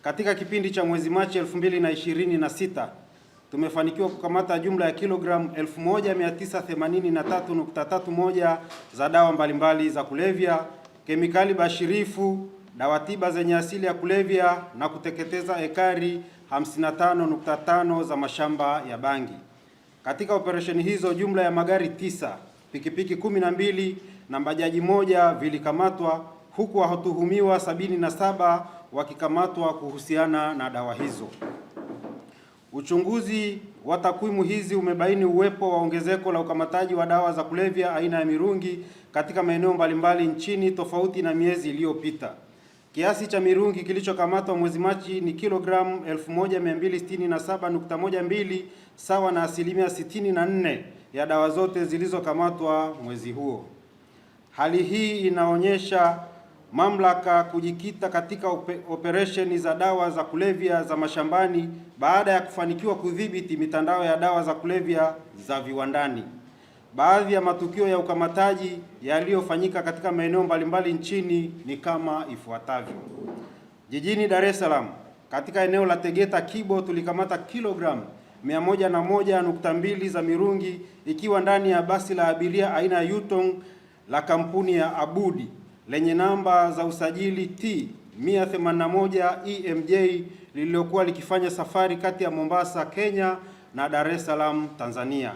Katika kipindi cha mwezi Machi 2026 tumefanikiwa kukamata jumla ya kilogramu 1983.31 za dawa mbalimbali za kulevya, kemikali bashirifu, dawa tiba zenye asili ya kulevya na kuteketeza ekari 55.5 za mashamba ya bangi. Katika operesheni hizo jumla ya magari 9, pikipiki 12 na bajaji moja vilikamatwa, huku watuhumiwa 77 wakikamatwa kuhusiana na dawa hizo. Uchunguzi wa takwimu hizi umebaini uwepo wa ongezeko la ukamataji wa dawa za kulevya aina ya mirungi katika maeneo mbalimbali nchini tofauti na miezi iliyopita. Kiasi cha mirungi kilichokamatwa mwezi Machi ni kilogramu 1267.12 sawa na asilimia 64 ya dawa zote zilizokamatwa mwezi huo. Hali hii inaonyesha mamlaka kujikita katika operesheni za dawa za kulevya za mashambani baada ya kufanikiwa kudhibiti mitandao ya dawa za kulevya za viwandani. Baadhi ya matukio ya ukamataji yaliyofanyika katika maeneo mbalimbali nchini ni kama ifuatavyo. Jijini Dar es Salaam, katika eneo la Tegeta Kibo, tulikamata kilogramu 101.2 za mirungi ikiwa ndani ya basi la abiria aina ya Yutong la kampuni ya Abudi lenye namba za usajili T 181 EMJ lililokuwa likifanya safari kati ya Mombasa, Kenya na Dar es Salaam, Tanzania.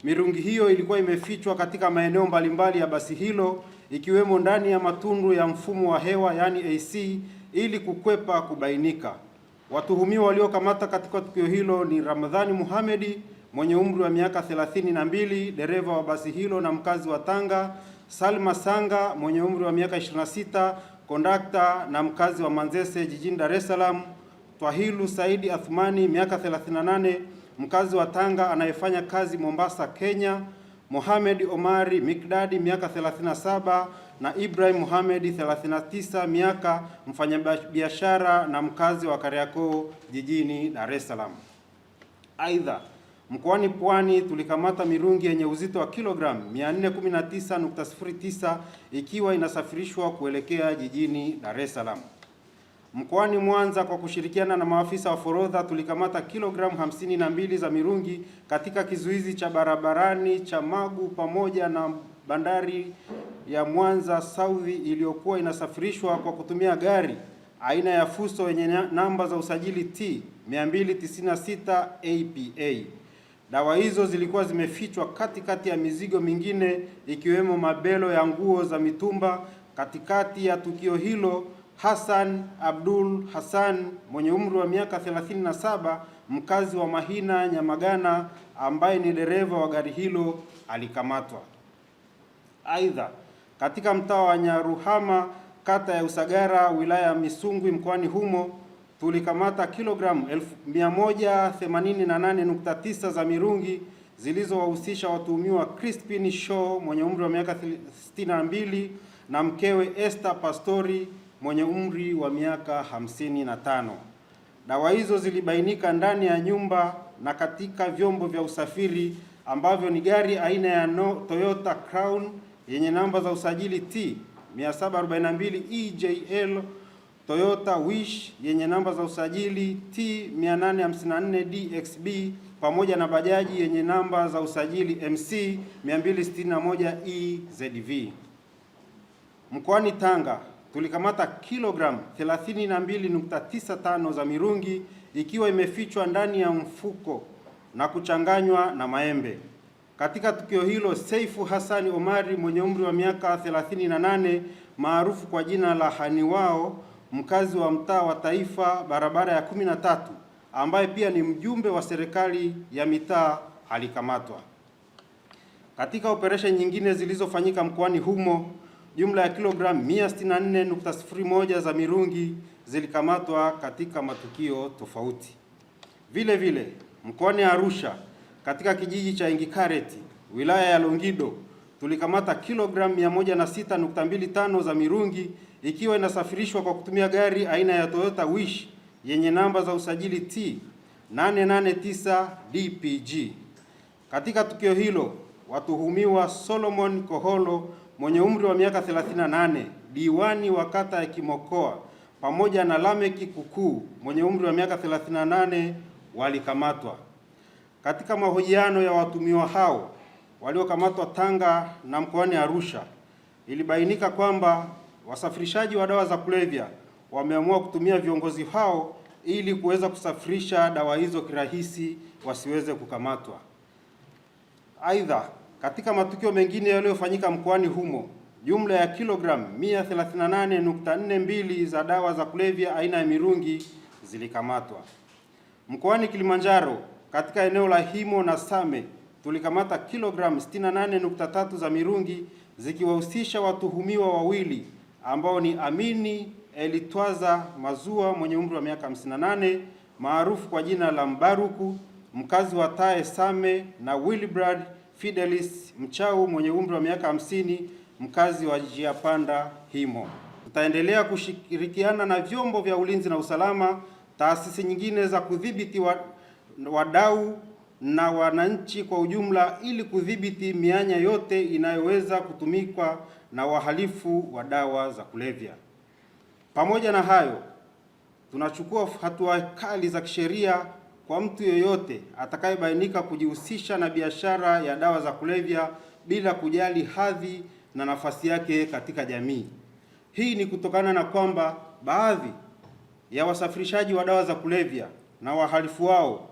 Mirungi hiyo ilikuwa imefichwa katika maeneo mbalimbali ya basi hilo ikiwemo ndani ya matundu ya mfumo wa hewa yani AC ili kukwepa kubainika. Watuhumiwa waliokamata katika tukio hilo ni Ramadhani Muhamedi mwenye umri wa miaka 32, dereva wa basi hilo na mkazi wa Tanga, Salma Sanga mwenye umri wa miaka 26, kondakta na mkazi wa Manzese jijini Dar es Salaam, Twahilu Saidi Athmani miaka 38, mkazi wa Tanga anayefanya kazi Mombasa, Kenya, Mohamed Omari Mikdadi miaka 37 na Ibrahim Mohamed 39 miaka, mfanyabiashara na mkazi wa Kariakoo jijini Dar es Salaam. Aidha, mkoani Pwani tulikamata mirungi yenye uzito wa kilogramu 419.09 ikiwa inasafirishwa kuelekea jijini Dar es Salaam. Mkoani Mwanza kwa kushirikiana na maafisa wa forodha tulikamata kilogramu 52 za mirungi katika kizuizi cha barabarani cha Magu pamoja na bandari ya Mwanza South iliyokuwa inasafirishwa kwa kutumia gari aina ya Fuso yenye namba za usajili T 296 APA. Dawa hizo zilikuwa zimefichwa katikati ya mizigo mingine ikiwemo mabelo ya nguo za mitumba. Katikati ya tukio hilo, Hassan Abdul Hassan mwenye umri wa miaka 37, mkazi wa Mahina Nyamagana, ambaye ni dereva wa gari hilo alikamatwa. Aidha, katika mtaa wa Nyaruhama, kata ya Usagara, wilaya ya Misungwi mkoani humo tulikamata kilogramu 188.9 za mirungi zilizowahusisha watuhumiwa Crispin Shaw mwenye umri wa miaka 62 na mkewe Esther Pastori mwenye umri wa miaka 55. Dawa hizo zilibainika ndani ya nyumba na katika vyombo vya usafiri ambavyo ni gari aina ya Toyota Crown yenye namba za usajili T 742 EJL, Toyota Wish yenye namba za usajili T 854 DXB pamoja na bajaji yenye namba za usajili MC 261 EZV. Mkoani Tanga tulikamata kilogramu 32.95 za mirungi ikiwa imefichwa ndani ya mfuko na kuchanganywa na maembe. Katika tukio hilo, Seifu Hassan Omari mwenye umri wa miaka 38 maarufu kwa jina la Haniwao, mkazi wa mtaa wa Taifa barabara ya 13, ambaye pia ni mjumbe wa serikali ya mitaa alikamatwa. Katika operesheni nyingine zilizofanyika mkoani humo, jumla ya kilogramu 164.01 za mirungi zilikamatwa katika matukio tofauti. Vile vile, mkoani Arusha katika kijiji cha Ingikareti, wilaya ya Longido, tulikamata kilogramu 106.25 za mirungi ikiwa inasafirishwa kwa kutumia gari aina ya Toyota Wish yenye namba za usajili T 889 DPG. Katika tukio hilo, watuhumiwa Solomon Koholo mwenye umri wa miaka 38, diwani wa kata ya Kimokoa, pamoja na Lameki Kukuu mwenye umri wa miaka 38 walikamatwa. Katika mahojiano ya watumiwa hao waliokamatwa Tanga na mkoani Arusha, ilibainika kwamba wasafirishaji wa dawa za kulevya wameamua kutumia viongozi hao ili kuweza kusafirisha dawa hizo kirahisi wasiweze kukamatwa. Aidha, katika matukio mengine yaliyofanyika mkoani humo, jumla ya kilogramu 138.42 za dawa za kulevya aina ya mirungi zilikamatwa. Mkoani Kilimanjaro, katika eneo la Himo na Same, tulikamata kilogramu 68.3 za mirungi zikiwahusisha watuhumiwa wawili ambao ni Amini Elitwaza Mazua mwenye umri wa miaka 58 maarufu kwa jina la Mbaruku, mkazi wa Tae Same, na Wilbrad Fidelis Mchau mwenye umri wa miaka 50 mkazi wa Jiapanda Himo. Tutaendelea kushirikiana na vyombo vya ulinzi na usalama, taasisi nyingine za kudhibiti wadau na wananchi kwa ujumla ili kudhibiti mianya yote inayoweza kutumikwa na wahalifu wa dawa za kulevya. Pamoja na hayo, tunachukua hatua kali za kisheria kwa mtu yeyote atakayebainika kujihusisha na biashara ya dawa za kulevya bila kujali hadhi na nafasi yake katika jamii. Hii ni kutokana na kwamba baadhi ya wasafirishaji wa dawa za kulevya na wahalifu wao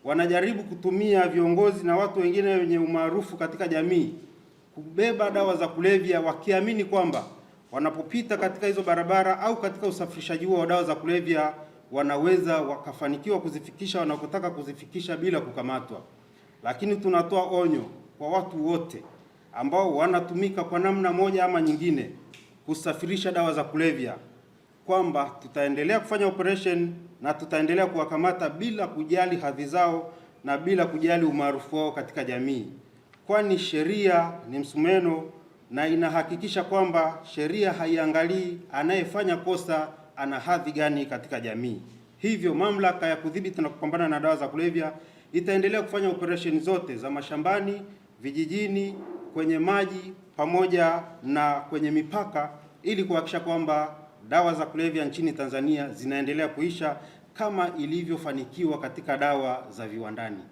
wanajaribu kutumia viongozi na watu wengine wenye umaarufu katika jamii kubeba dawa za kulevya, wakiamini kwamba wanapopita katika hizo barabara au katika usafirishaji huo wa dawa za kulevya wanaweza wakafanikiwa kuzifikisha wanakotaka kuzifikisha bila kukamatwa. Lakini tunatoa onyo kwa watu wote ambao wanatumika kwa namna moja ama nyingine kusafirisha dawa za kulevya kwamba tutaendelea kufanya operation na tutaendelea kuwakamata bila kujali hadhi zao na bila kujali umaarufu wao katika jamii, kwani sheria ni msumeno na inahakikisha kwamba sheria haiangalii anayefanya kosa ana hadhi gani katika jamii. Hivyo mamlaka ya kudhibiti na kupambana na dawa za kulevya itaendelea kufanya operation zote za mashambani, vijijini, kwenye maji pamoja na kwenye mipaka ili kuhakikisha kwamba dawa za kulevya nchini Tanzania zinaendelea kuisha kama ilivyofanikiwa katika dawa za viwandani.